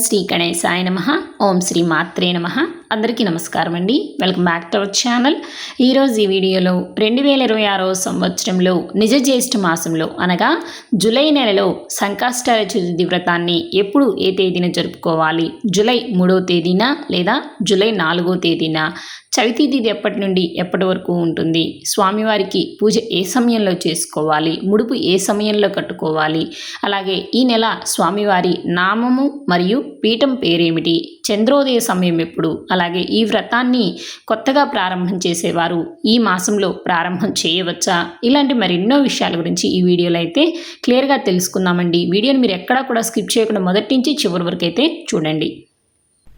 శ్రీ గణేశాయ నమః. ఓం శ్రీ మాత్రే నమః. అందరికీ నమస్కారం అండి. Welcome back to our channel. ఈరోజు ఈ వీడియోలో 2026 సంవత్సరంలో నిజ జ్యేష్ఠ మాసంలో అనగా జూలై నెలలో సంకష్టహర చతుర్థి వ్రతాన్ని ఎప్పుడు ఏ తేదీన జరుపుకోవాలి, జూలై 3వ తేదీన లేదా జూలై 4వ తేదీన, చవితి తిథి ఎప్పటి నుండి ఎప్పటి వరకు ఉంటుంది, స్వామివారికి పూజ ఏ సమయంలో చేసుకోవాలి, ముడుపు ఏ సమయంలో కట్టుకోవాలి, అలాగే ఈ నెల స్వామివారి నామము మరియు పీఠం పేరేమిటి, చంద్రోదయ సమయం ఎప్పుడు, అలాగే ఈ వ్రతాన్ని కొత్తగా ప్రారంభం చేసేవారు ఈ మాసంలో ప్రారంభం చేయవచ్చా, ఇలాంటి మరెన్నో విషయాల గురించి ఈ వీడియోలో అయితే క్లియర్గా తెలుసుకుందామండి. వీడియోని మీరు ఎక్కడా కూడా స్కిప్ చేయకుండా మొదటి నుంచి చివరి వరకు అయితే చూడండి.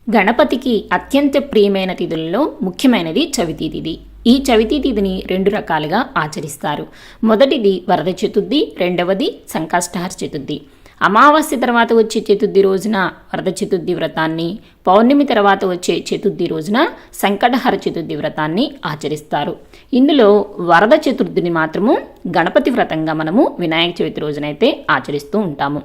గణపతికి అత్యంత ప్రియమైన తిథులలో ముఖ్యమైనది చవితి తిథి. ఈ చవితి తిథిని రెండు రకాలుగా ఆచరిస్తారు. మొదటిది వరద చతుర్థి, రెండవది సంకష్టహర చతుర్థి. అమావాస్య తర్వాత వచ్చే చతుర్థి రోజున వరద చతుర్థి వ్రతాన్ని, పౌర్ణమి తర్వాత వచ్చే చతుర్థి రోజున సంకటహర చతుర్థి వ్రతాన్ని ఆచరిస్తారు. ఇందులో వరద చతుర్థిని మాత్రము గణపతి వ్రతంగా మనము వినాయక చవితి రోజునైతే ఆచరిస్తూ ఉంటాము.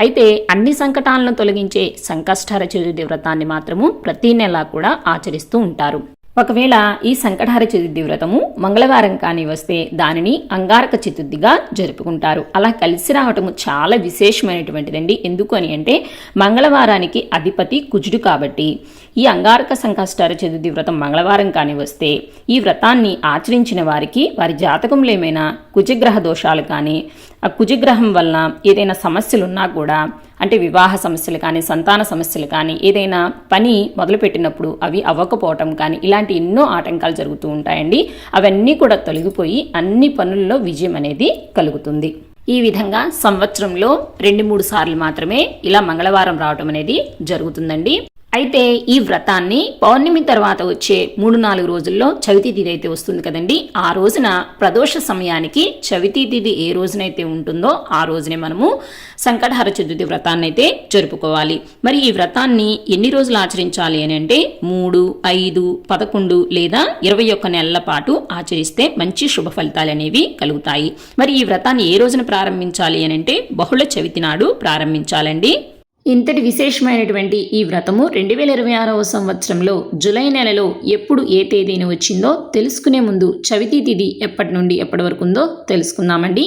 అయితే అన్ని సంకటాలను తొలగించే సంకష్టహర చతుర్థి వ్రతాన్ని మాత్రము ప్రతి నెలా కూడా ఆచరిస్తూ ఉంటారు. ఒకవేళ ఈ సంకటహర చతుర్థి వ్రతము మంగళవారం కానీ వస్తే దానిని అంగారక చతుర్థిగా జరుపుకుంటారు. అలా కలిసి రావటము చాలా విశేషమైనటువంటిదండి. ఎందుకు అని అంటే మంగళవారానికి అధిపతి కుజుడు కాబట్టి ఈ అంగారక సంకష్టహర చతుర్థి వ్రతం మంగళవారం కానీ వస్తే ఈ వ్రతాన్ని ఆచరించిన వారికి వారి జాతకంలో ఏమైనా కుజగ్రహ దోషాలు కానీ, ఆ కుజగ్రహం వలన ఏదైనా సమస్యలు ఉన్నా కూడా, అంటే వివాహ సమస్యలు కానీ, సంతాన సమస్యలు కానీ, ఏదైనా పని మొదలుపెట్టినప్పుడు అవి అవ్వకపోవటం కానీ, ఇలాంటి ఎన్నో ఆటంకాలు జరుగుతూ ఉంటాయండి. అవన్నీ కూడా తొలగిపోయి అన్ని పనుల్లో విజయం అనేది కలుగుతుంది. ఈ విధంగా సంవత్సరంలో 2-3 సార్లు మాత్రమే ఇలా మంగళవారం రావటం అనేది జరుగుతుందండి. అయితే ఈ వ్రతాన్ని పౌర్ణమి తర్వాత వచ్చే 3-4 రోజుల్లో చవితి తిథి అయితే వస్తుంది కదండి. ఆ రోజున ప్రదోష సమయానికి చవితి తిథి ఏ రోజునైతే ఉంటుందో ఆ రోజునే మనము సంకటహర చతుర్థి వ్రతాన్ని అయితే జరుపుకోవాలి. మరి ఈ వ్రతాన్ని ఎన్ని రోజులు ఆచరించాలి అని అంటే 3, 5, 11 లేదా 21 నెలల పాటు ఆచరిస్తే మంచి శుభ ఫలితాలు అనేవి కలుగుతాయి. మరి ఈ వ్రతాన్ని ఏ రోజున ప్రారంభించాలి అని అంటే బహుళ చవితి నాడు ప్రారంభించాలండి. ఇంతటి విశేషమైనటువంటి ఈ వ్రతము 2026 సంవత్సరంలో జూలై నెలలో ఎప్పుడు ఏ తేదీన వచ్చిందో తెలుసుకునే ముందు చవితి తిథి ఎప్పటి నుండి ఎప్పటి వరకు ఉందో తెలుసుకుందామండి.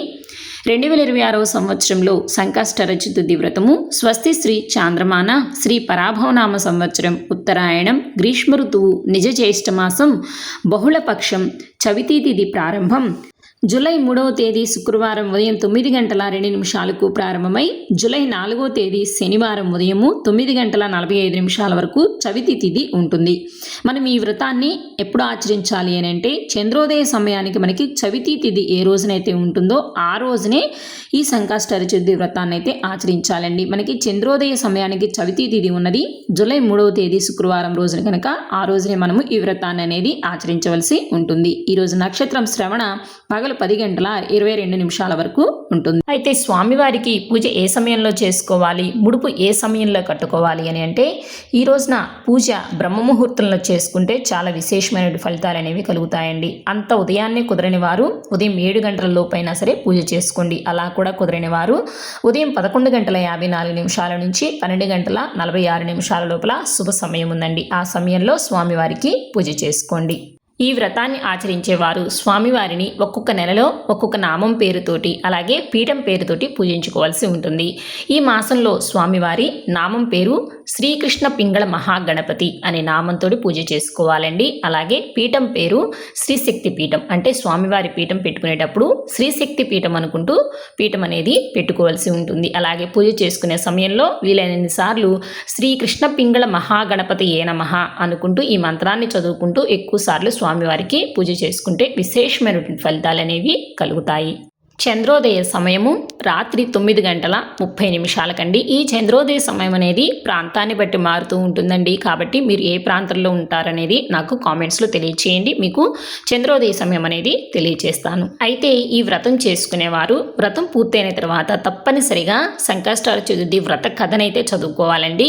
2026 సంవత్సరంలో సంకష్టహర చతుర్థి వ్రతము స్వస్తి శ్రీ చాంద్రమాన శ్రీ పరాభవనామ సంవత్సరం ఉత్తరాయణం గ్రీష్మ ఋతువు నిజ జ్యేష్ఠ మాసం బహుళపక్షం చవితి తిథి ప్రారంభం జూలై 3వ తేదీ శుక్రవారం ఉదయం 9:02 ప్రారంభమై జూలై 4వ తేదీ శనివారం ఉదయము 9:45 వరకు చవితి తిథి ఉంటుంది. మనం ఈ వ్రతాన్ని ఎప్పుడు ఆచరించాలి అని అంటే చంద్రోదయ సమయానికి మనకి చవితి తిథి ఏ రోజునైతే ఉంటుందో ఆ రోజునే ఈ సంకష్టహర చతుర్థి వ్రతాన్ని అయితే ఆచరించాలండి. మనకి చంద్రోదయ సమయానికి చవితి తిథి ఉన్నది జూలై 3వ తేదీ శుక్రవారం రోజున కనుక ఆ రోజునే మనము ఈ వ్రతాన్ని అనేది ఆచరించవలసి ఉంటుంది. ఈ రోజు నక్షత్రం శ్రవణ పగలు 10:22 వరకు ఉంటుంది. అయితే స్వామివారికి పూజ ఏ సమయంలో చేసుకోవాలి, ముడుపు ఏ సమయంలో కట్టుకోవాలి అని అంటే ఈ రోజున పూజ బ్రహ్మముహూర్తంలో చేసుకుంటే చాలా విశేషమైన ఫలితాలు అనేవి కలుగుతాయండి. అంత ఉదయాన్నే కుదరని వారు ఉదయం 7 గంటల లోపైనా సరే పూజ చేసుకోండి. అలా కూడా కుదరని వారు ఉదయం 11:54 నుంచి 12:46 లోపల శుభ సమయం ఉందండి. ఆ సమయంలో స్వామివారికి పూజ చేసుకోండి. ఈ వ్రతాన్ని ఆచరించేవారు స్వామివారిని ఒక్కొక్క నెలలో ఒక్కొక్క నామం పేరుతోటి అలాగే పీఠం పేరుతోటి పూజించుకోవాల్సి ఉంటుంది. ఈ మాసంలో స్వామివారి నామం పేరు శ్రీకృష్ణ పింగళ మహాగణపతి అనే నామంతో పూజ చేసుకోవాలండి. అలాగే పీఠం పేరు శ్రీశక్తి పీఠం, అంటే స్వామివారి పీఠం పెట్టుకునేటప్పుడు శ్రీశక్తి పీఠం అనుకుంటూ పీఠం అనేది పెట్టుకోవాల్సి ఉంటుంది. అలాగే పూజ చేసుకునే సమయంలో వీలైనన్ని సార్లు శ్రీకృష్ణ పింగళ మహాగణపతి ఏ నమః అనుకుంటూ ఈ మంత్రాన్ని చదువుకుంటూ ఎక్కువ సార్లు స్వామివారికి పూజ చేసుకుంటే విశేషమైనటువంటి ఫలితాలు అనేవి కలుగుతాయి. చంద్రోదయ సమయము రాత్రి 9:30 కండి. ఈ చంద్రోదయ సమయం అనేది ప్రాంతాన్ని బట్టి మారుతూ ఉంటుందండి. కాబట్టి మీరు ఏ ప్రాంతంలో ఉంటారనేది నాకు కామెంట్స్లో తెలియచేయండి. మీకు చంద్రోదయ సమయం అనేది తెలియచేస్తాను. అయితే ఈ వ్రతం చేసుకునేవారు వ్రతం పూర్తయిన తర్వాత తప్పనిసరిగా సంకష్టహర చతుర్థి వ్రత కథనైతే చదువుకోవాలండి.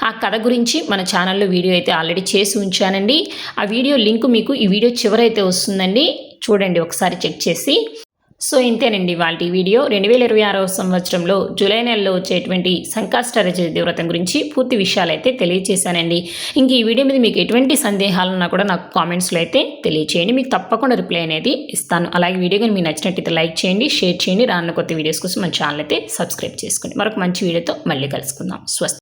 ఆ కథ గురించి మన ఛానల్లో వీడియో అయితే ఆల్రెడీ చేసి ఉంచానండి. ఆ వీడియో లింక్ మీకు ఈ వీడియో చివరైతే వస్తుందండి, చూడండి ఒకసారి చెక్ చేసి. సో ఇంతేనండి వాళ్ళ వీడియో 2026వ సంవత్సరంలో జూలై నెలలో వచ్చేటువంటి సంకష్టహర వ్రతం గురించి పూర్తి విషయాలు అయితే తెలియచేశానండి. ఇంక ఈ వీడియో మీద మీకు ఎటువంటి సందేహాలు ఉన్నా కూడా నాకు కామెంట్స్లో అయితే తెలియచేయండి. మీకు తప్పకుండా రిప్లై అనేది ఇస్తాను. అలాగే వీడియో కానీ మీకు నచ్చినట్టయితే లైక్ చేయండి, షేర్ చేయండి. రానున్న కొత్త వీడియోస్ కోసం మన ఛానల్ అయితే సబ్స్క్రైబ్ చేసుకోండి. మరొక మంచి వీడియోతో మళ్ళీ కలుసుకుందాం. స్వస్తి.